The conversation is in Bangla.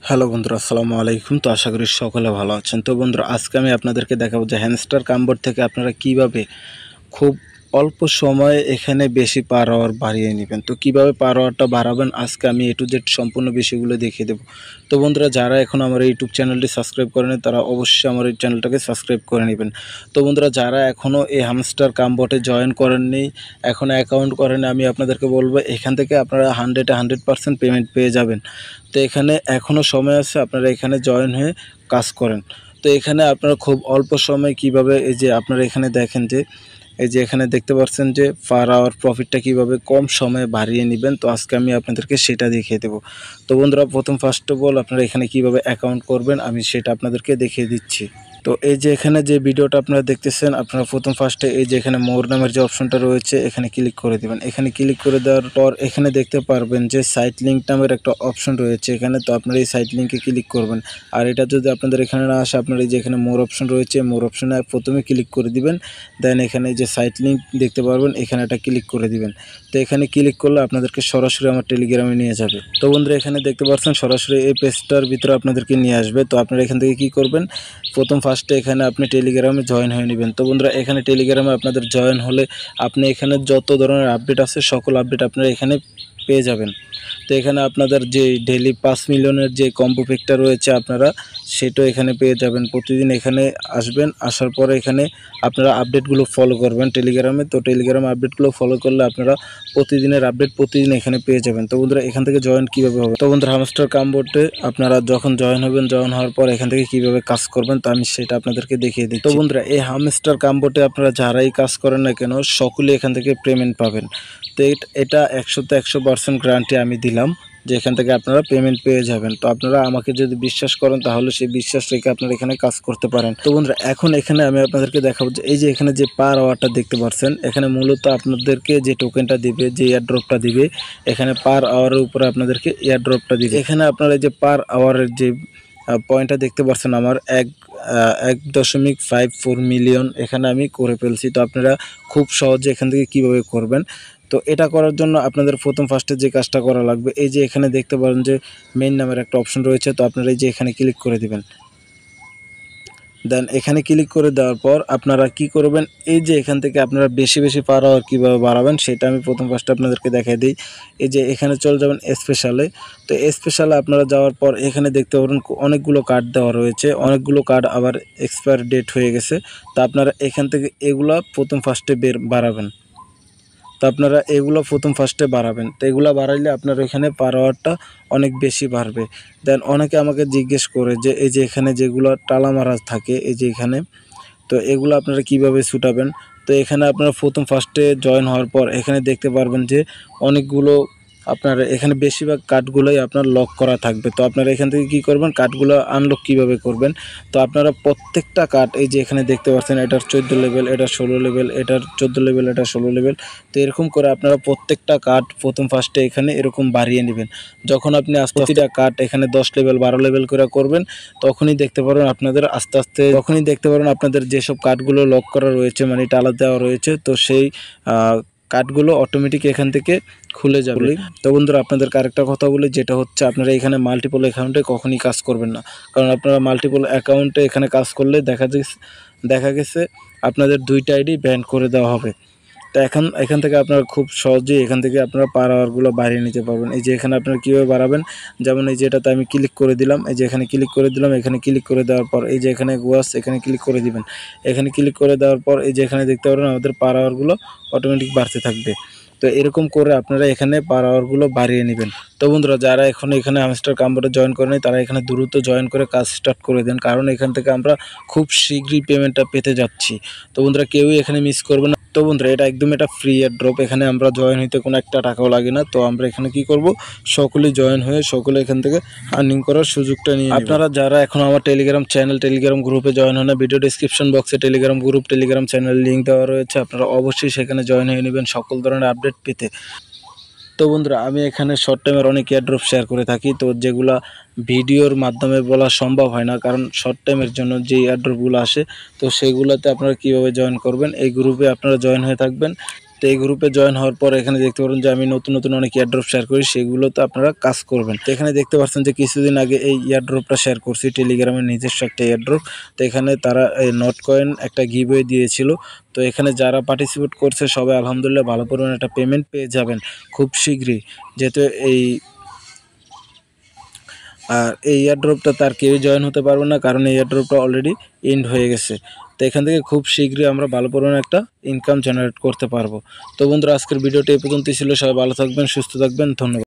হ্যালো বন্ধুরা, আসসালামু আলাইকুম। তো আশা করি সকলে ভালো আছেন। তো বন্ধুরা, আজকে আমি আপনাদেরকে দেখাবো যে হ্যামস্টার কামবোর্ড থেকে আপনারা কিভাবে খুব অল্প সময়ে এখানে বেশি পাওয়ার বাড়িয়ে নেবেন। তো কিভাবে পাওয়ারটা বাড়াবেন আজকে আমি A to Z সম্পূর্ণ বিষয়গুলো দেখিয়ে দেবো। তো বন্ধুরা, যারা এখন আমার ইউটিউব চ্যানেলটি সাবস্ক্রাইব করেনি তারা অবশ্যই আমার এই চ্যানেলটাকে সাবস্ক্রাইব করে নেবেন। তো বন্ধুরা, যারা এখনও এই হ্যামস্টার কামবোর্ডে জয়েন করেননি, এখনও অ্যাকাউন্ট করেনি, আমি আপনাদেরকে বলবো এখান থেকে আপনারা 100% পেমেন্ট পেয়ে যাবেন। তো এখানে এখনও সময় আছে, আপনারা এখানে জয়েন হয়ে কাজ করেন। তো এখানে আপনারা খুব অল্প সময় কিভাবে, এই যে আপনারা এখানে দেখেন যে এই যে এখানে দেখতে পাচ্ছেন যে পার আওয়ার প্রফিটটা কিভাবে কম সময়ে বাড়িয়ে নেবেন। তো আজকে আমি আপনাদেরকে সেটা দেখিয়ে দেবো। তো বন্ধুরা, ফার্স্ট অফ অল আপনারা এখানে কিভাবে অ্যাকাউন্ট করবেন আমি সেটা আপনাদেরকে দেখিয়ে দিচ্ছি। তো এই যে এখানে যে ভিডিওটা আপনারা দেখতেছেন, আপনারা ফার্স্টে এই যে এখানে মোর নামের যে অপশনটা রয়েছে এখানে ক্লিক করে দেবেন। এখানে ক্লিক করে দেওয়ার পর এখানে দেখতে পারবেন যে সাইট লিঙ্ক নামের একটা অপশন রয়েছে এখানে। তো আপনারা এই সাইট লিঙ্কে ক্লিক করবেন। আর এটা যদি আপনাদের এখানে না আসে, আপনারা এই যে এখানে মোর অপশন রয়েছে, মোর অপশনে প্রথমে ক্লিক করে দিবেন। দেন এখানে যে সাইট লিঙ্ক দেখতে পারবেন এখানে একটা ক্লিক করে দিবেন। তো এখানে ক্লিক করলে আপনাদেরকে সরাসরি আমার টেলিগ্রামে নিয়ে যাবে। তো বন্ধুরা, এখানে দেখতে পাচ্ছেন সরাসরি এই পেজটার ভিতরে আপনাদেরকে নিয়ে আসবে। তো আপনারা এখান থেকে কি করবেন, ফার্স্টে এখানে আপনি টেলিগ্রামে জয়েন হয়ে নেবেন। তো বন্ধুরা, এখানে টেলিগ্রামে আপনাদের জয়েন হলে আপনি এখানে যত ধরনের আপডেট আছে সকল আপডেট আপনারা এখানে পেয়ে যাবেন। তো এখানে আপনাদের যে ডেইলি 5 মিলিয়নের যে কম্বো প্যাকটা রয়েছে আপনারা সেটাও এখানে পেয়ে যাবেন। প্রতিদিন এখানে আসবেন, আসার পরে এখানে আপনারা আপডেটগুলো ফলো করবেন টেলিগ্রামে। তো টেলিগ্রাম আপডেটগুলো ফলো করলে আপনারা প্রতিদিনের আপডেট প্রতিদিন এখানে পেয়ে যাবেন। তো বন্ধুরা, এখান থেকে জয়েন কীভাবে হবে, তো বন্ধুরা হ্যামস্টার কামবোর্ডে আপনারা যখন জয়েন হবেন, জয়েন হওয়ার পর এখান থেকে কীভাবে কাজ করবেন তো আমি সেটা আপনাদেরকে দেখিয়ে দিই। তো বন্ধুরা, এই হ্যামস্টার কামবোর্ডে আপনারা যারাই কাজ করেন না কেন সকলে এখান থেকে পেমেন্ট পাবেন। তো এটা 100% গ্যারান্টি আমি দিলাম যে এখান থেকে আপনারা পেমেন্ট পেয়ে যাবেন। তো আপনারা আমাকে যদি বিশ্বাস করেন তাহলে সেই বিশ্বাস রেখে আপনারা এখানে কাজ করতে পারেন। তো বন্ধুরা, এখন এখানে আমি আপনাদেরকে দেখাবো যে এই যে এখানে যে পার আওয়ারটা দেখতে পাচ্ছেন, এখানে মূলত আপনাদেরকে যে টোকেনটা দিবে, যে এয়ারড্রপটা দিবে, এখানে পার আওয়ারের উপরে আপনাদেরকে এয়ারড্রপটা দিবে। এখানে আপনারা যে পার আওয়ারের যে পয়েন্টটা দেখতে পাচ্ছেন আমার 1.54 মিলিয়ন এখানে আমি করে ফেলছি। তো আপনারা খুব সহজে এখান থেকে কিভাবে করবেন, তো এটা করার জন্য আপনাদের ফার্স্টে যে কাজটা করা লাগবে, এই যে এখানে দেখতে পারেন যে মেইন নামের একটা অপশন রয়েছে। তো আপনারা এই যে এখানে ক্লিক করে দিবেন। দেন এখানে ক্লিক করে দেওয়ার পর আপনারা কি করবেন, এই যে এখান থেকে আপনারা বেশি পাওয়ার আওয়ার কীভাবে বাড়াবেন সেটা আমি ফার্স্টে আপনাদেরকে দেখাই দিই। এই যে এখানে চলে যাবেন স্পেশালে। তো স্পেশালে আপনারা যাওয়ার পর এখানে দেখতে পাবেন অনেকগুলো কার্ড দেওয়া রয়েছে, অনেকগুলো কার্ড আবার এক্সপায়ার ডেট হয়ে গেছে। তো আপনারা এখান থেকে এগুলা ফার্স্টে বাড়াবেন। তো আপনারা এগুলো ফার্স্টে বাড়াবেন। তো এগুলো বাড়াইলে আপনার এখানে পার আওয়ারটা অনেক বেশি বাড়বে। দেন অনেকে আমাকে জিজ্ঞেস করে যে এই যে এখানে যেগুলো টালা মারা থাকে এই যে এখানে, তো এগুলো আপনারা কিভাবে ছুটাবেন। তো এখানে আপনারা ফার্স্টে জয়েন হওয়ার পর এখানে দেখতে পারবেন যে অনেকগুলো আপনার এখানে বেশিরভাগ কার্ডগুলোই আপনার লক করা থাকবে। তো আপনারা এখান থেকে কি করবেন, কার্ডগুলো আনলক কিভাবে করবেন, তো আপনারা প্রত্যেকটা কার্ড এই যে এখানে দেখতে পাচ্ছেন এটার 14 লেভেল, এটার 16 লেভেল, এটার 14 লেভেল, এটার 16 লেভেল। তো এরকম করে আপনারা প্রত্যেকটা কার্ড ফার্স্টে এখানে এরকম বাড়িয়ে নেবেন। যখন আপনি প্রতিটা কার্ড এখানে 10 লেভেল 12 লেভেল করে করবেন তখনই দেখতে পারবেন আপনাদের আপনাদের যেসব কার্ডগুলো লক করা রয়েছে মানে টালা দেওয়া রয়েছে, তো সেই কার্ডগুলো অটোমেটিক এখান থেকে খুলে যাবে। তো বন্ধুরা, আপনাদেরকে আরেকটা কথা বলি, যেটা হচ্ছে আপনারা এখানে মাল্টিপল অ্যাকাউন্টে কখনই কাজ করবেন না। কারণ আপনারা মাল্টিপল অ্যাকাউন্টে এখানে কাজ করলে দেখা গেছে আপনাদের 2টা আইডি ব্যান করে দেওয়া হবে। তো এখান থেকে আপনারা খুব সহজেই এখান থেকে আপনারা পার আওয়ারগুলো বাড়িয়ে নিতে পারবেন। এই যে এখানে আপনারা কীভাবে বাড়াবেন, যেমন এই যে এটাতে আমি ক্লিক করে দিলাম, এই যে এখানে ক্লিক করে দিলাম, এখানে ক্লিক করে দেওয়ার পর এই যে এখানে গোয়াস এখানে ক্লিক করে দিবেন। এখানে ক্লিক করে দেওয়ার পর এই যে এখানে দেখতে পারবেন আমাদের পার আওয়ারগুলো অটোমেটিক বাড়তে থাকবে। তো এরকম করে আপনারা এখানে পার আওয়ারগুলো বাড়িয়ে নেবেন। তো বন্ধুরা, যারা এখন এখানে হ্যামস্টার কামবোর্ডে জয়েন করেনি তারা এখানে দ্রুত জয়েন করে কাজ স্টার্ট করে দেন, কারণ এখান থেকে আমরা খুব শীঘ্রই পেমেন্টটা পেতে যাচ্ছি। তো বন্ধুরা, কেউই এখানে মিস করবে না। তো বন্ধুরা, এটা একদম ফ্রি এয়ারড্রপ, এখানে আমরা জয়েন হইতে কোনো একটা টাকাও লাগে না। তো আমরা এখানে কি করব, সকলেই জয়েন হয়ে সকলে এখান থেকে আর্নিং করার সুযোগটা নিয়ে আপনারা যারা এখন আমার টেলিগ্রাম গ্রুপে জয়েন হয় না, ভিডিও ডিসক্রিপশন বক্সে Telegram group Telegram channel link দেওয়া রয়েছে, আপনারা অবশ্যই সেখানে জয়েন হয়ে নেবেন সকল ধরনের আপডেট পেতে। তো বন্ধুরা, আমি এখানে শর্ট টাইমের অনেক এয়ারড্রপ শেয়ার করে থাকি, তো যেগুলা ভিডিওর মাধ্যমে বলা সম্ভব হয় না, কারণ শর্ট টাইমের জন্য যে এয়ারড্রপগুলো আসে তো সেগুলোতে আপনারা কিভাবে জয়েন করবেন, এই গ্রুপে আপনারা জয়েন হয়ে থাকবেন। তো এই গ্রুপে জয়েন হওয়ার পর এখানে দেখতে পারেন যে আমি নতুন নতুন অনেক এয়ারড্রপ শেয়ার করি, সেগুলোতে আপনারা কাজ করবেন। তো এখানে দেখতে পাচ্ছেন যে কিছুদিন আগে এই এয়ারড্রপটা শেয়ার করছি, টেলিগ্রামের নিজস্ব একটা এয়ারড্রপ। তো এখানে তারা এই নট কয়েন একটা গিভওয়ে দিয়েছিল। তো এখানে যারা পার্টিসিপেট করছে সবাই আলহামদুলিল্লাহ ভালো পরিমাণে একটা পেমেন্ট পেয়ে যাবেন খুব শীঘ্রই। যেহেতু এই এয়ারড্রপটা তার কেউই জয়েন হতে পারবে না, কারণ এই এয়ারড্রপটা অলরেডি এন্ড হয়ে গেছে। তো এখান থেকে খুব শীঘ্রই আমরা ভালো পরিমাণে একটা ইনকাম জেনারেট করতে পারবো। তো বন্ধুরা, আজকের ভিডিওটি এই পর্যন্তই ছিল। সবাই ভালো থাকবেন, সুস্থ থাকবেন, ধন্যবাদ।